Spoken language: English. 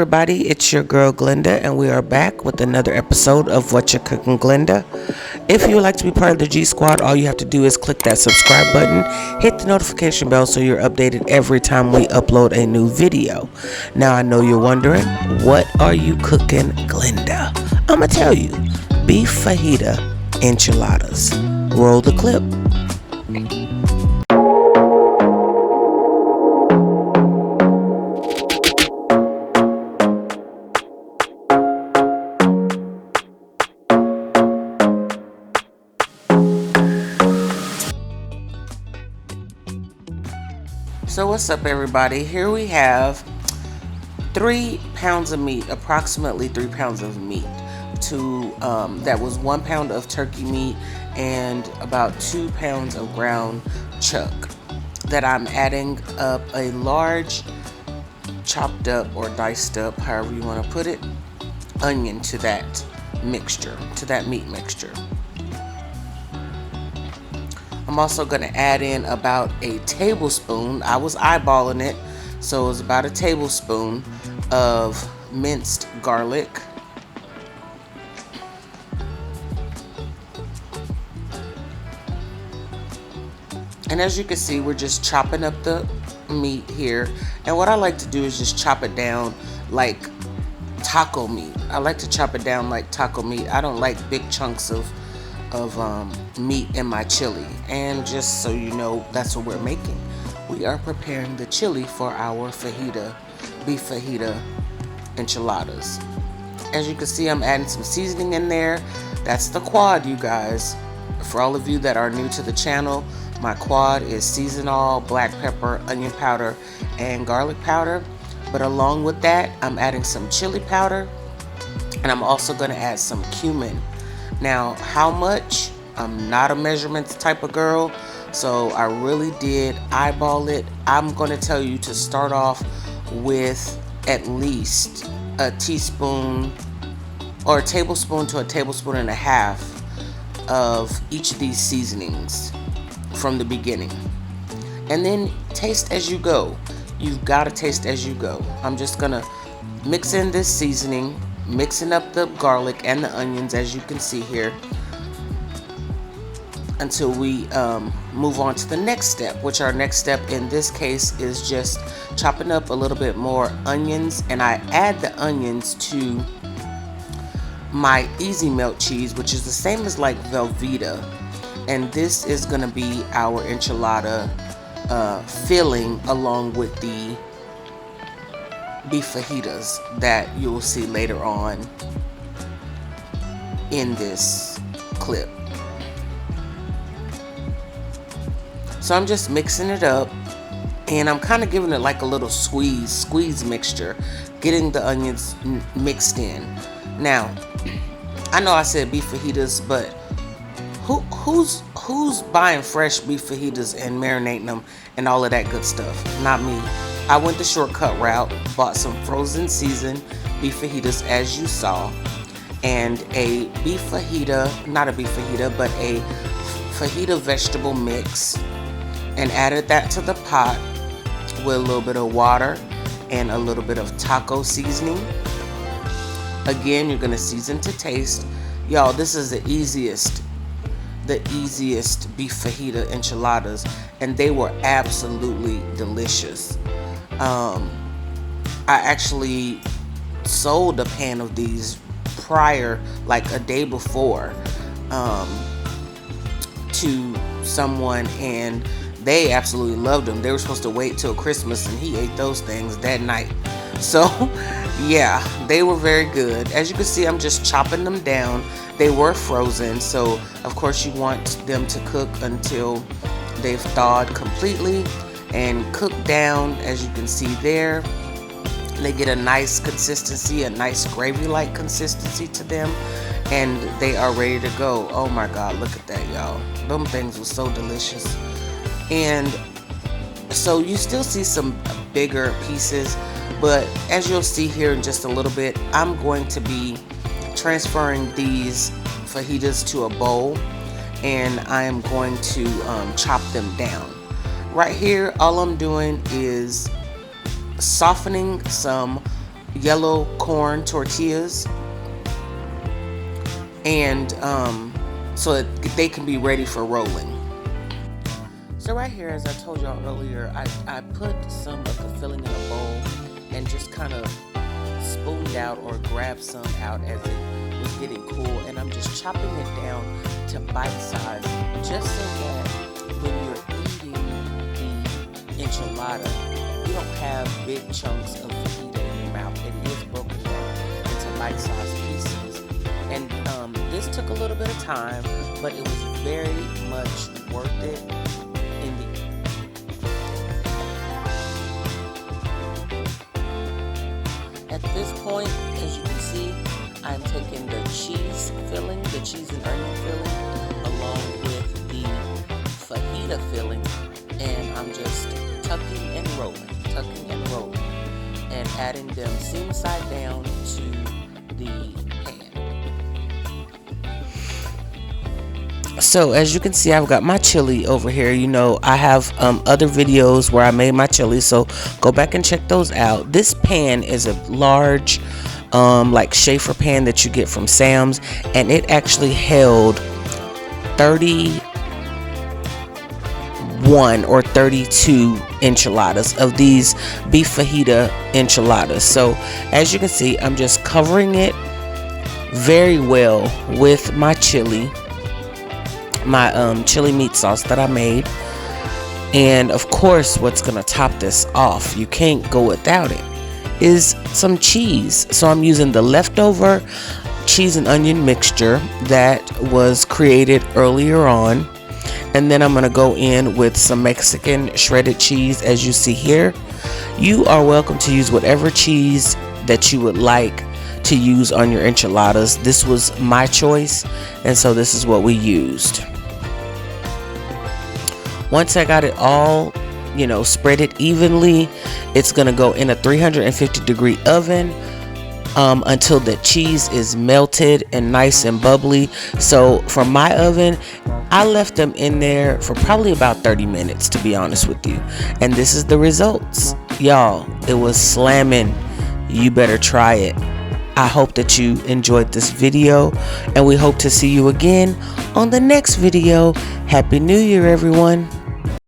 everybody, it's your girl Glenda, and we are back with another episode of Whatcha Cookin Glenda. If you would like to be part of the G Squad, all you have to do is click that subscribe button, hit the notification bell so you're updated every time we upload a new video. Now I know you're wondering, what are you cooking, Glenda? I'ma tell you, Beef Fajita Enchiladas. Roll the clip. So what's up, everybody? Here we have 3 pounds of meat, approximately 3 pounds of meat. That was 1 pound of turkey meat and about 2 pounds of ground chuck that I'm adding up a large chopped up or diced up, however you want to put it, onion to that mixture, to that meat mixture. I'm also going to add in about a tablespoon. I was eyeballing it, so it was about a tablespoon of minced garlic. And as you can see, we're just chopping up the meat here. And what I like to do is just chop it down like taco meat. I like to chop it down like taco meat. I don't like big chunks of meat in my chili. And just so you know, that's what we're making. We are preparing the chili for our fajita, beef fajita enchiladas. As you can see, I'm adding some seasoning in there. That's the quad, you guys. For all of you that are new to the channel, my quad is seasonal, black pepper, onion powder, and garlic powder. But along with that, I'm adding some chili powder, and I'm also going to add some cumin. Now, how much? I'm not a measurements type of girl, so I really did eyeball it. I'm going to tell you to start off with at least a teaspoon or a tablespoon to a tablespoon and a half of each of these seasonings from the beginning. And then taste as you go. You've got to taste as you go. I'm just going to mix in this seasoning, mixing up the garlic and the onions, as you can see here, until we move on to the next step, which our next step in this case is just chopping up a little bit more onions. And I add the onions to my easy melt cheese, which is the same as like Velveeta. And this is going to be our enchilada filling along with the beef fajitas that you will see later on in this clip. So I'm just mixing it up, and I'm kind of giving it like a little squeeze mixture, getting the onions mixed in. Now, I know I said beef fajitas, but who's buying fresh beef fajitas and marinating them and all of that good stuff? Not me. I went the shortcut route, bought some frozen seasoned beef fajitas, as you saw, and a beef fajita, not a beef fajita, but a fajita vegetable mix, and added that to the pot with a little bit of water and a little bit of taco seasoning. Again, you're gonna season to taste. Y'all, this is the easiest beef fajita enchiladas, and they were absolutely delicious. I actually sold a pan of these prior, like a day before, to someone, and they absolutely loved them. They were supposed to wait till Christmas, and he ate those things that night. So yeah, they were very good. As you can see, I'm just chopping them down. They were frozen, so of course you want them to cook until they've thawed completely and cooked down. As you can see there, they get a nice consistency, a nice gravy-like consistency to them, and they are ready to go. Oh my God, look at that, y'all. Them things were so delicious. And so you still see some bigger pieces, but as you'll see here in just a little bit, I'm going to be transferring these fajitas to a bowl, and I am going to chop them down. Right here, all I'm doing is softening some yellow corn tortillas, and so that they can be ready for rolling. So right here, as I told y'all earlier, I put some of the filling in a bowl and just kind of spooned out or grabbed some out as it was getting cool, and I'm just chopping it down to bite size, just so that when you're eating the enchilada, you don't have big chunks of fajita in your mouth. It is broken down into bite-sized pieces, and this took a little bit of time, but it was very much worth it. At this point, as you can see, I'm taking the cheese filling, the cheese and onion filling, along with the fajita filling, and I'm just tucking and rolling, and adding them seam side down to the pan. So as you can see, I've got my chili over here. You know, I have other videos where I made my chili, so go back and check those out. This pan is a large like Schaefer pan that you get from Sam's, and it actually held 31 or 32 enchiladas of these beef fajita enchiladas. So as you can see, I'm just covering it very well with my chili, my chili meat sauce that I made. And of course, what's gonna top this off, you can't go without it, is some cheese. So I'm using the leftover cheese and onion mixture that was created earlier on, and then I'm gonna go in with some Mexican shredded cheese, as you see here. You are welcome to use whatever cheese that you would like to use on your enchiladas. This was my choice, and so this is what we used. Once I got it all, you know, spread it evenly, it's gonna go in a 350-degree oven until the cheese is melted and nice and bubbly. So for my oven, I left them in there for probably about 30 minutes, to be honest with you. And this is the results. Y'all, it was slamming. You better try it. I hope that you enjoyed this video, and we hope to see you again on the next video. Happy New Year, everyone.